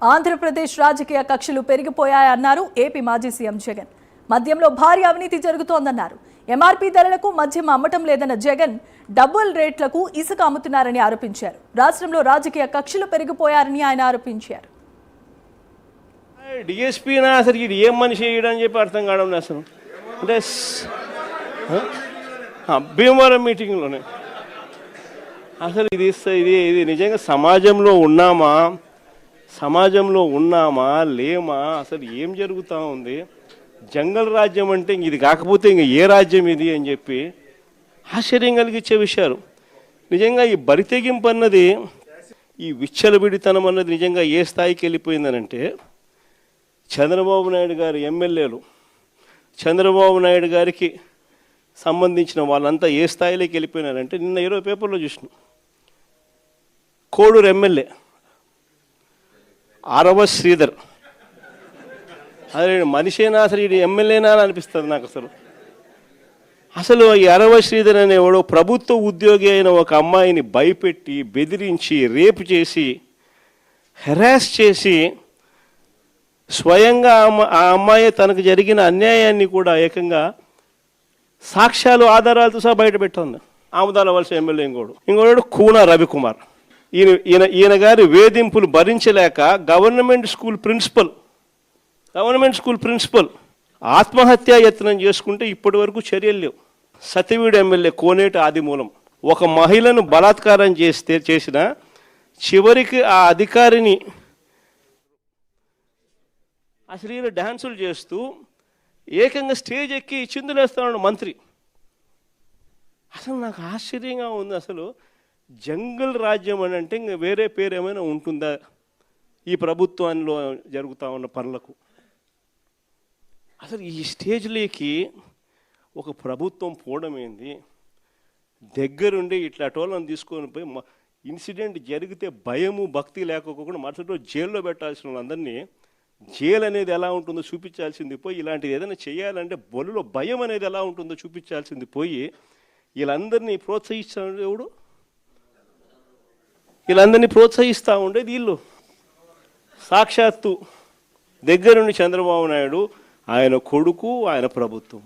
ఆంధ్రప్రదేశ్ రాజకీయ కక్షలు పెరిగిపోయాయన్నారు ఏపీ మాజీ సీఎం జగన్. మద్యంలో భారీ అవినీతి జరుగుతోందన్నారు. ఎంఆర్పీ ధరలకు మద్యం అమ్మటం లేదన్న జగన్ డబుల్ రేట్లకు ఇసుక అమ్ముతున్నారని ఆరోపించారు. రాష్ట్రంలో రాజకీయ కక్షలు పెరిగిపోయారని ఆయన ఆరోపించారు. డిఎస్పీనా అసలు ఇది ఏం మనిషి చేయడం చెప్పి అర్థం కావడం అసలు అంటే భీమవరం మీటింగ్లోనే అసలు ఇది నిజంగా సమాజంలో ఉన్నామా లేమా అసలు ఏం జరుగుతూ ఉంది? జంగల్ రాజ్యం అంటే ఇది కాకపోతే ఇంక ఏ రాజ్యం ఇది అని చెప్పి ఆశ్చర్యం కలిగించే విషయాలు. నిజంగా ఈ బరితెగింపు అన్నది, ఈ విచ్చలవిడితనం అన్నది నిజంగా ఏ స్థాయికి వెళ్ళిపోయిందనంటే, చంద్రబాబు నాయుడు గారి ఎమ్మెల్యేలు, చంద్రబాబు నాయుడు గారికి సంబంధించిన వాళ్ళంతా ఏ స్థాయిలోకి వెళ్ళిపోయినారంటే, నిన్న 20 పేపర్లో చూసినాం. కోడూరు ఎమ్మెల్యే ఆరవ శ్రీధర్, అదే మనిషేనా అసలు ఇది ఎమ్మెల్యేనా అని అనిపిస్తుంది నాకు. అసలు ఈ అరవ శ్రీధర్ అనేవాడు ప్రభుత్వ ఉద్యోగి అయిన ఒక అమ్మాయిని భయపెట్టి, బెదిరించి, రేపు చేసి, హెరాస్ చేసి, స్వయంగా ఆ అమ్మాయి తనకు జరిగిన అన్యాయాన్ని కూడా ఏకంగా సాక్ష్యాలు, ఆధారాలతో సహా బయట పెట్టింది. ఆముదాల వలస ఎమ్మెల్యే ఇంకోడు కూన రవికుమార్. ఈయన గారి వేధింపులు భరించలేక గవర్నమెంట్ స్కూల్ ప్రిన్సిపల్ ఆత్మహత్యా యత్నం చేసుకుంటే ఇప్పటి వరకు చర్యలు లేవు. సతివీడు ఎమ్మెల్యే కోనేటి ఆదిమూలం ఒక మహిళను బలాత్కారం చేసిన చివరికి ఆ అధికారిని అసలు ఈయన డ్యాన్సులు చేస్తూ ఏకంగా స్టేజ్ ఎక్కి చిందులేస్తున్నాడు మంత్రి. అసలు నాకు ఆశ్చర్యంగా ఉంది. అసలు జంగల్ రాజ్యం అని అంటే ఇంకా వేరే పేరు ఏమైనా ఉంటుందా ఈ ప్రభుత్వంలో జరుగుతూ ఉన్న పనులకు? అసలు ఈ స్టేజ్లోకి ఒక ప్రభుత్వం పోవడం ఏంది? దగ్గరుండి ఇట్లా టోళ్ళని తీసుకొని పోయి ఇన్సిడెంట్ జరిగితే భయము భక్తి లేకపోకుండా మరుసటి రోజు జైల్లో పెట్టాల్సిన వాళ్ళందరినీ జైలు అనేది ఎలా ఉంటుందో చూపించాల్సింది పోయి, ఇలాంటిది ఏదైనా చేయాలంటే బొలులో భయం అనేది ఎలా ఉంటుందో చూపించాల్సింది పోయి, వీళ్ళందరినీ ప్రోత్సహిస్తాడు ఎవడు? వీళ్ళందరినీ ప్రోత్సహిస్తూ ఉండేది వీళ్ళు. సాక్షాత్తు దగ్గరుండి చంద్రబాబు నాయుడు, ఆయన కొడుకు, ఆయన ప్రభుత్వం.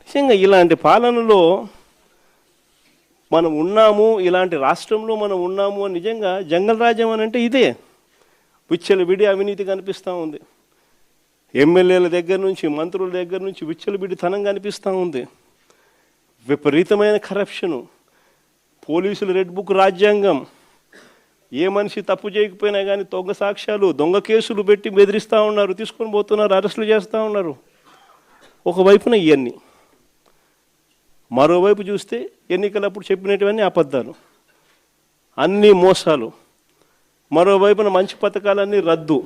నిజంగా ఇలాంటి పాలనలో మనం ఉన్నాము, ఇలాంటి రాష్ట్రంలో మనం ఉన్నాము అని నిజంగా జంగల్ రాజ్యం అని అంటే ఇదే. విచ్చలవిడి అవినీతి కనిపిస్తూ ఉంది. ఎమ్మెల్యేల దగ్గర నుంచి, మంత్రుల దగ్గర నుంచి విచ్చలవిడితనం కనిపిస్తూ ఉంది. విపరీతమైన కరప్షను, పోలీసులు రెడ్ బుక్ రాజ్యాంగం, ఏ మనిషి తప్పు చేయకపోయినా కానీ దొంగ సాక్ష్యాలు, దొంగ కేసులు పెట్టి బెదిరిస్తూ ఉన్నారు, తీసుకొని పోతున్నారు, అరెస్టులు చేస్తూ ఉన్నారు. ఒకవైపున ఇవన్నీ, మరోవైపు చూస్తే ఎన్నికలప్పుడు చెప్పినటువన్నీ అబద్ధాలు, అన్నీ మోసాలు, మరోవైపున మంచి పథకాలన్నీ రద్దు.